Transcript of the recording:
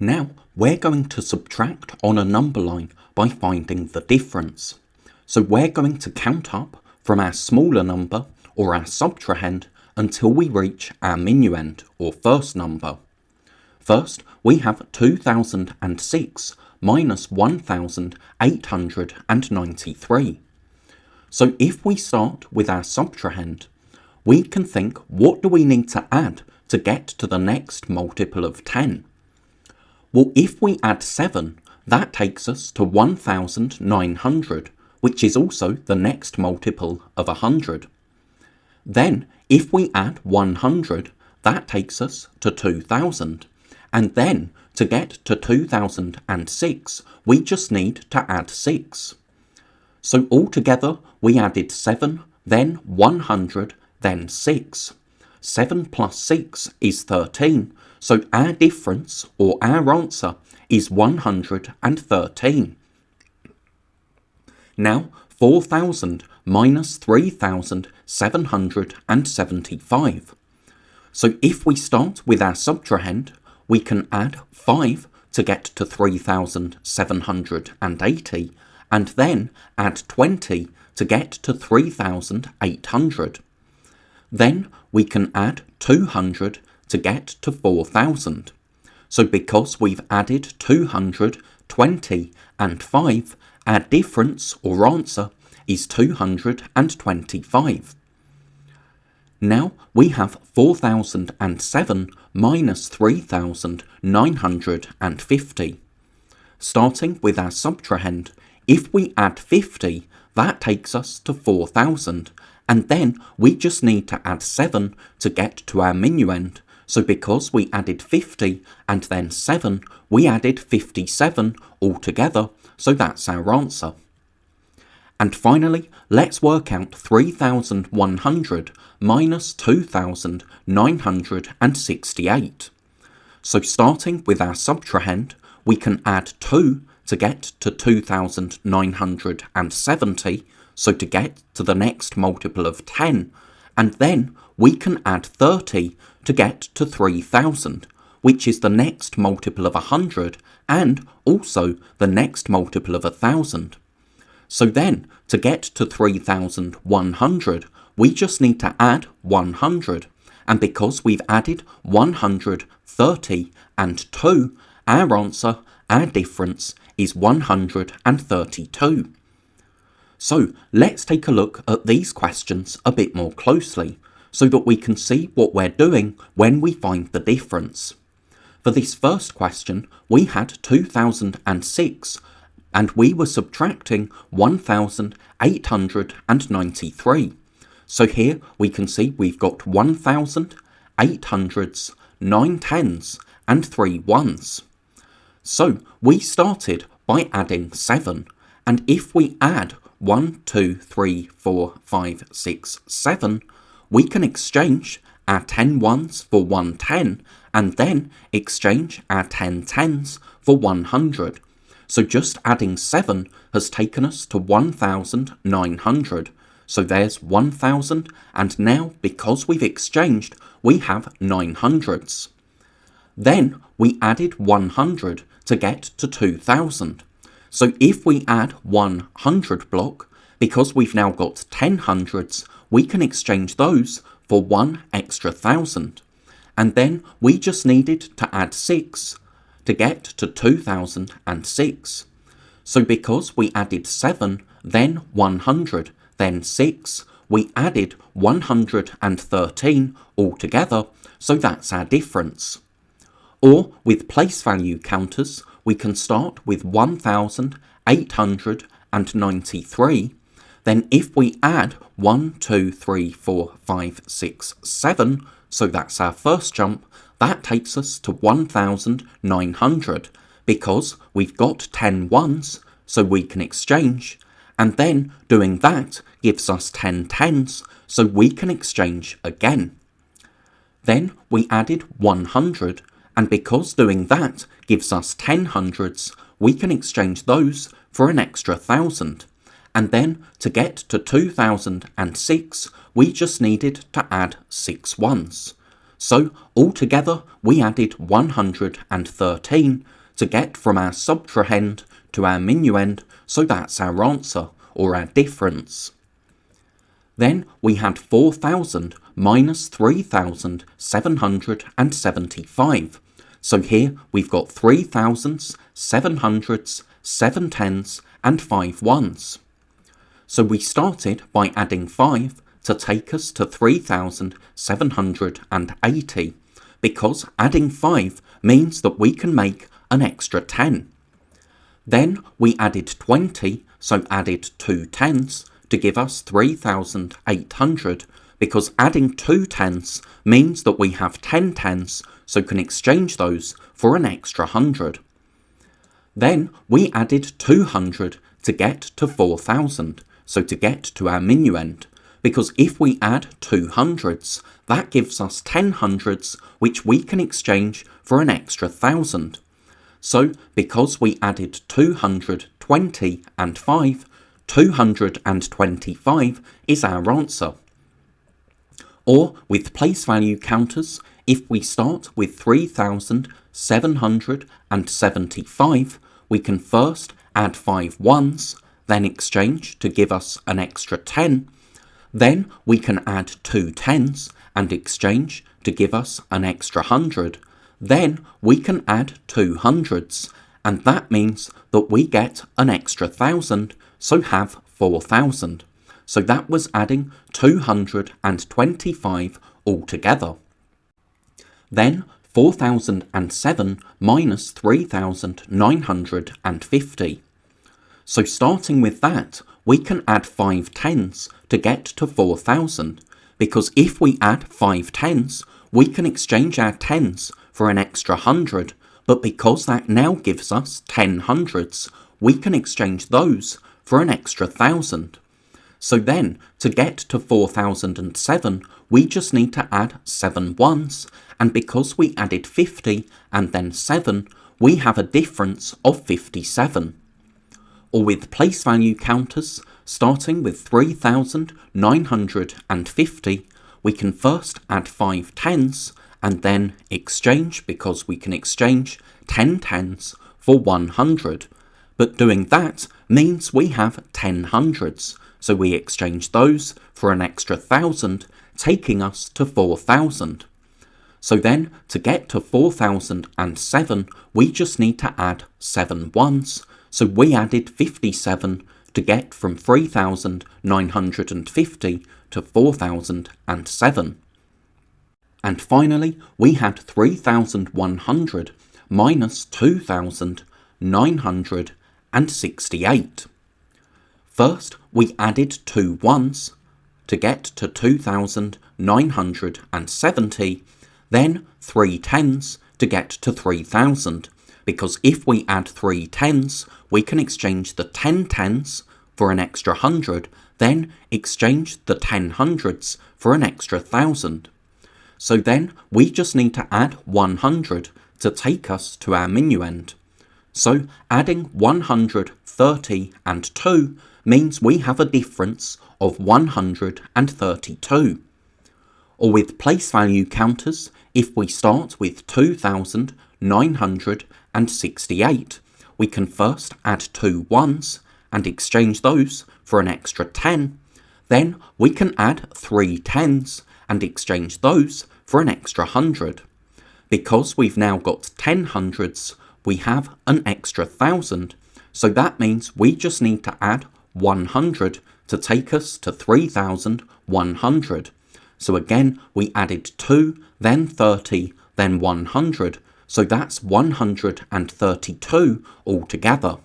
Now we're going to subtract on a number line by finding the difference. So we're going to count up from our smaller number or our subtrahend until we reach our minuend or first number. First, we have 2006 minus 1893. So if we start with our subtrahend, we can think, what do we need to add to get to the next multiple of 10? Well, if we add 7, that takes us to 1900, which is also the next multiple of 100. Then, if we add 100, that takes us to 2000. And then, to get to 2006, we just need to add 6. So altogether, we added 7, then 100, then 6. 7 plus 6 is 13. So our difference, or our answer, is 113. Now, 4,000 minus 3,775. So if we start with our subtrahend, we can add 5 to get to 3,780, and then add 20 to get to 3,800. Then we can add 200 to get to 4,000. So because we've added 200, 20 and 5, our difference or answer is 225. Now we have 4,007 minus 3,950. Starting with our subtrahend, if we add 50, that takes us to 4,000, and then we just need to add 7 to get to our minuend. So because we added 50 and then 7, we added 57 altogether, so that's our answer. And finally, let's work out 3,100 minus 2,968. So starting with our subtrahend, we can add 2 to get to 2,970, so to get to the next multiple of 10, and then we can add 30 to get to 3,000, which is the next multiple of 100 and also the next multiple of 1,000. So then, to get to 3,100, we just need to add 100, and because we've added 130 and 2, our answer, our difference, is 132. So let's take a look at these questions a bit more closely, so that we can see what we're doing when we find the difference. For this first question, we had 2006, and we were subtracting 1,893. So here we can see we've got 1,000, 800s, 9 10s, and 3 1s. So we started by adding 7, and if we add 1, 2, 3, 4, 5, 6, 7, we can exchange our 10 1s for 1 10, and then exchange our 10 10s for 100. So just adding 7 has taken us to 1,900. So there's 1,000, and now because we've exchanged, we have 900s. Then we added 100 to get to 2,000. So if we add 100 block, because we've now got 10 hundreds, we can exchange those for 1 extra 1,000. And then we just needed to add 6 to get to 2006. So because we added 7, then 100, then 6, we added 113 altogether, so that's our difference. Or with place value counters, we can start with 1,893. Then if we add 1, 2, 3, 4, 5, 6, 7, so that's our first jump, that takes us to 1,900, because we've got 10 1s, so we can exchange, and then doing that gives us 10 10s, so we can exchange again. Then we added 100, and because doing that gives us 10 hundreds, we can exchange those for an extra 1,000. And then to get to 2006, we just needed to add 6 1s. So altogether we added 113 to get from our subtrahend to our minuend, so that's our answer, or our difference. Then we had 4,000 minus 3,775. So here we've got 3 thousands, 7 hundreds, 7 tens and 5 ones. So we started by adding 5 to take us to 3,780, because adding 5 means that we can make an extra 10. Then we added 20, so added 2 tens to give us 3,800, because adding 2 tens means that we have 10 tens, so can exchange those for an extra 100. Then we added 200 to get to 4,000, so to get to our minuend, because if we add 2 hundreds, that gives us 10 hundreds, which we can exchange for an extra 1,000. So because we added 220 and 5, 225 is our answer. Or with place value counters, if we start with 3,775, we can first add 5 ones, then exchange to give us an extra 10. Then we can add 2 tens and exchange to give us an extra 100. Then we can add 2 hundreds, and that means that we get an extra 1,000, so have 4,000. So that was adding 225 altogether. Then 4,007 minus 3,950. So starting with that, we can add 5 tens to get to 4,000, because if we add 5 tens, we can exchange our tens for an extra 100, but because that now gives us 10 hundreds, we can exchange those for an extra 1,000. So then, to get to 4,007, we just need to add 7 ones, and because we added 50 and then 7, we have a difference of 57. Or with place value counters, starting with 3,950, we can first add 5 tens, and then exchange, because we can exchange 10 tens for 100. But doing that means we have 10 hundreds, so we exchange those for an extra 1,000, taking us to 4,000. So then, to get to 4,007, we just need to add 7 ones, so we added 57 to get from 3,950 to 4,007. And finally, we had 3,100 minus 2,968. First, we added 2 ones to get to 2,970, then 3 tens to get to 3,000, because if we add 3 tens, we can exchange the 10 tens for an extra 100, then exchange the 10 hundreds for an extra 1,000. So then we just need to add 100 to take us to our minuend. So adding 130 and 2 means we have a difference of 132. Or with place value counters, if we start with 2,968, we can first add 2 ones and exchange those for an extra 10. Then we can add 3 tens and exchange those for an extra 100. Because we've now got 10 hundreds, we have an extra 1,000, so that means we just need to add 100 to take us to 3,100. So again, we added 2, then 30, then 100, so that's 132 altogether.